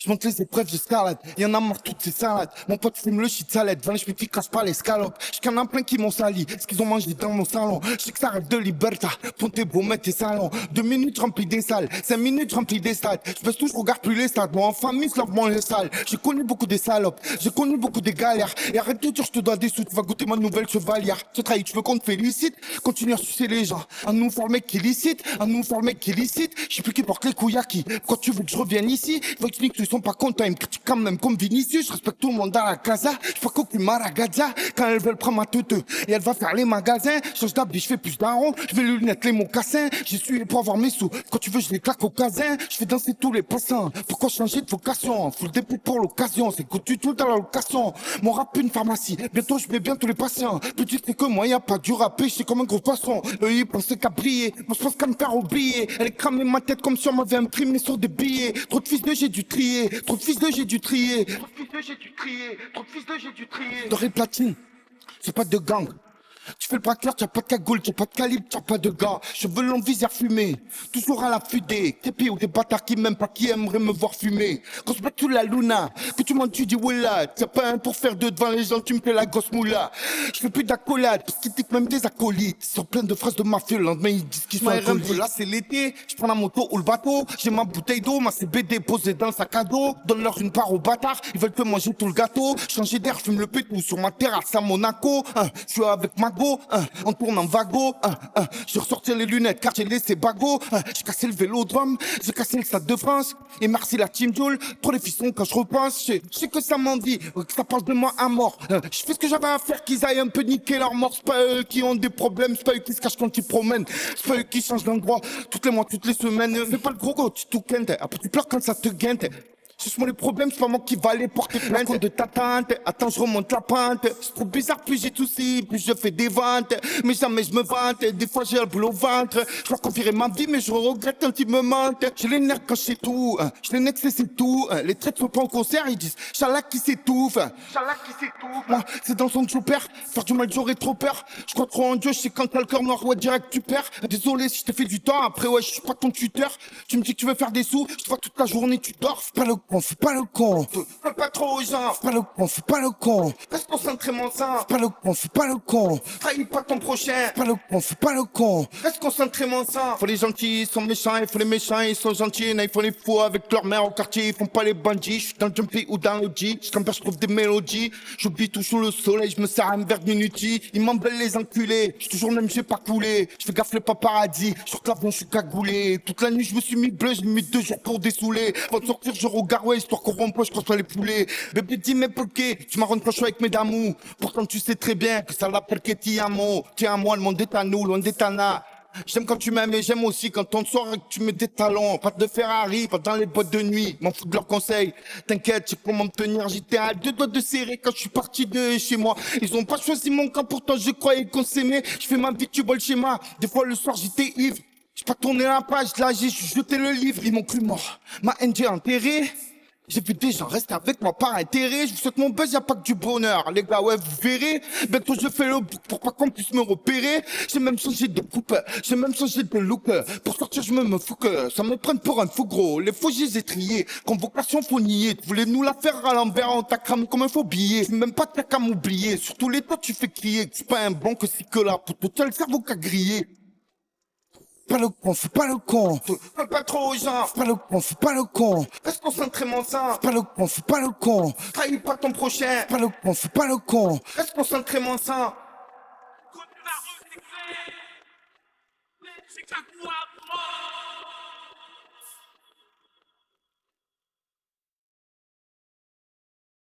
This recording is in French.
Je monte les épreuves, j'escalade. Y'en a marre toutes ces salades. Mon pote fume le shit salade. Venez, je me casse pas les scalopes. J'qu'en ai plein qui m'ont sali. Ce qu'ils ont mangé dans mon salon. Je sais que ça rêve de liberté. Pontez beau, mettre tes salons. 2 minutes remplis des salles. 5 minutes remplis des stades. Je baisse tout, je regarde plus les stades. Moi, en famille, je lave moins les salles. J'ai connu beaucoup des salopes. J'ai connu beaucoup des galères. Et arrête de dire, je te dois des sous. Tu vas goûter ma nouvelle chevalière. Tu trahis, tu veux qu'on te félicite. Continue à sucer les gens. À nous faire le mec qui licite. À nous faire le mec qui licite. Je sais plus qui porte les couilles à qui. Quand tu veux que je revienne ici, faut expliquer que ils sont pas contents. Ils me critiquent quand même comme Vinicius. Je respecte tout le monde dans la casa. Je fais qu'aucune maragaza. Quand elles veulent prendre ma teuteux et elle va faire les magasins. Change d'habit, je fais plus d'arons. Je vais les lunettes, les mocassins. J'ai su pour avoir mes sous. Quand tu veux, je les claque au casin. Je fais danser tous les passants. Pourquoi changer de vocation? Full dépôt pour l'occasion. C'est que tu tout dans la location. Mon rap, une pharmacie. Bientôt, je mets bien tous les patients. Petit, c'est que moi, y a pas dur à pêcher comme un gros poisson. Eux, ils pensaient qu'à briller. Moi, je pense qu'à me faire oublier. Elle est cramée ma tête comme si on m'avait imprimé sur des billets. Trop de fils de j'ai dû trier. Trop de fils de j'ai dû trier. Trop de fils de j'ai dû trier. Trop de fils de j'ai dû trier. Doré platine. C'est pas de gang. Tu fais le braqueur, t'as pas de cagoule, t'as pas de calibre, t'as pas de gars. Cheveux longs, visère fumé, toujours à la fudée. T'es pire ou des bâtards qui m'aiment pas, qui aimeraient me voir fumer. Quand je tout la luna, que tu m'en tu dis voilà. T'as pas un pour faire deux devant les gens, tu me fais la grosse moula. Je fais plus d'accolade, parce qu'ils disent même des acolytes. Ils sont pleins de phrases de mafieux, le lendemain ils disent qu'ils sont alcooliques. Là c'est l'été, je prends la moto ou le bateau. J'ai ma bouteille d'eau, ma CBD posée dans le sac à dos. Donne-leur une part aux bâtards, ils veulent te manger tout le gâteau. Changer d'air, fume le pétou sur ma terrasse à Monaco. Je suis avec ma on tourne en vago, j'ai ressorti les lunettes car j'ai laissé bagot, j'ai cassé le vélodrome, j'ai cassé le Stade de France, et merci la team Joule, trop les fissons quand je repense, je sais que ça m'en dit, que ça parle de moi à mort, je fais ce que j'avais à faire, qu'ils aillent un peu niquer leur mort, c'est pas eux qui ont des problèmes, c'est pas eux qui se cachent quand ils promènent, c'est pas eux qui changent d'endroit, toutes les mois, toutes les semaines, fais pas le gros, tu tout quinte, après tu pleures quand ça te guinte. C'est moi les problèmes, c'est pas moi qui va aller porter plainte. Compte de ta tante, attends je remonte la pente. C'est trop bizarre, plus j'ai tout si, plus je fais des ventes. Mais jamais je me vante, des fois j'ai le boule au ventre. Je dois confierer ma vie, mais je regrette quand ils me mentent. J'ai les nerfs quand je sais tout, je les nerfs c'est tout. Les traits sont pas au concert, ils disent Chalak qui s'étouffe. Chalak qui s'étouffe. Moi, c'est dans son que je perds. Faire du mal, j'aurais trop peur. Je crois trop en Dieu, je sais quand t'as le cœur noir, ouais, direct tu perds. Désolé si je t'ai fait du temps, après ouais, je suis pas ton tuteur. Tu me dis que tu veux faire des sous, je te vois toute la journée, tu dors. Fais pas le con, fais pas le con. Fais pas trop aux gens. Fais pas le con, fais pas le con. Reste concentré mon sang. Fais pas le con, fais pas le con. Trahis pas ton prochain. Fais pas le con, fais pas le con. Reste concentré mon sang. Faut les gentils, ils sont méchants. Il faut les méchants, ils sont gentils. Il faut les fous avec leur mère au quartier. Ils font pas les bandits. Je suis dans le jumpy ou dans le G. Je trouve des mélodies. J'oublie tout sous le soleil. Je me sers un verre minuti. Ils m'embellent les enculés. Je toujours même, j'ai pas coulé. Je fais gaffe le paparazzi. Sur l'avion, je suis cagoulé. Toute la nuit, je me suis mis bleu. J'ai mis 2 jours pour dessouler. Avant de sortir, je regarde, ouais, histoire qu'on rempoche, je croise pas les poulets. Bébé, dis mais pourquoi tu m'as rendu proche avec mes d'amour. Pourtant, tu sais très bien que ça l'appelle que ti amo. Tiens, moi, le monde est à nous, loin des tanas. J'aime quand tu m'aimes et j'aime aussi quand on te sort et que tu mets des talons. Pas de Ferrari, pas dans les boîtes de nuit. M'en fous de leurs conseils. T'inquiète, je sais comment me tenir. J'étais à 2 doigts de serrer quand je suis parti de chez moi. Ils ont pas choisi mon camp, pourtant je croyais qu'on s'aimait. Je fais ma vie, tu vois le schéma. Des fois le soir j'étais ivre. J'ai pas tourné la page, là j'ai jeté le livre. Ils m'ont cru mort. Ma haine j'ai enterré. J'ai vu des gens rester avec moi par intérêt. Je vous souhaite mon buzz, y'a pas que du bonheur. Les gars, ouais, vous verrez. Bientôt je fais le book pour pas qu'on puisse me repérer. J'ai même changé de coupe, j'ai même changé de look. Pour sortir, je me fous que ça me prenne pour un fou gros. Les faux, je les ai triés. Convocation, faut nier. Tu voulais nous la faire à l'envers, on t'a cramé comme un faux billet. C'est même pas t'as qu'à m'oublier. Surtout les toi, tu fais crier. Que c'est pas un bon que c'est que là. Pour tout seul, le cerveau qu'a grillé. Pas le con, fais pas le con. Fais pas trop aux gens. Fais pas le con, fais pas le con. Reste concentré mon sang. Fais pas le con, fais pas le con. Trahis pas ton prochain. Fais pas le con, fais pas le con. Reste concentré mon sang. Continue à recycler. C'est que ça court à mort.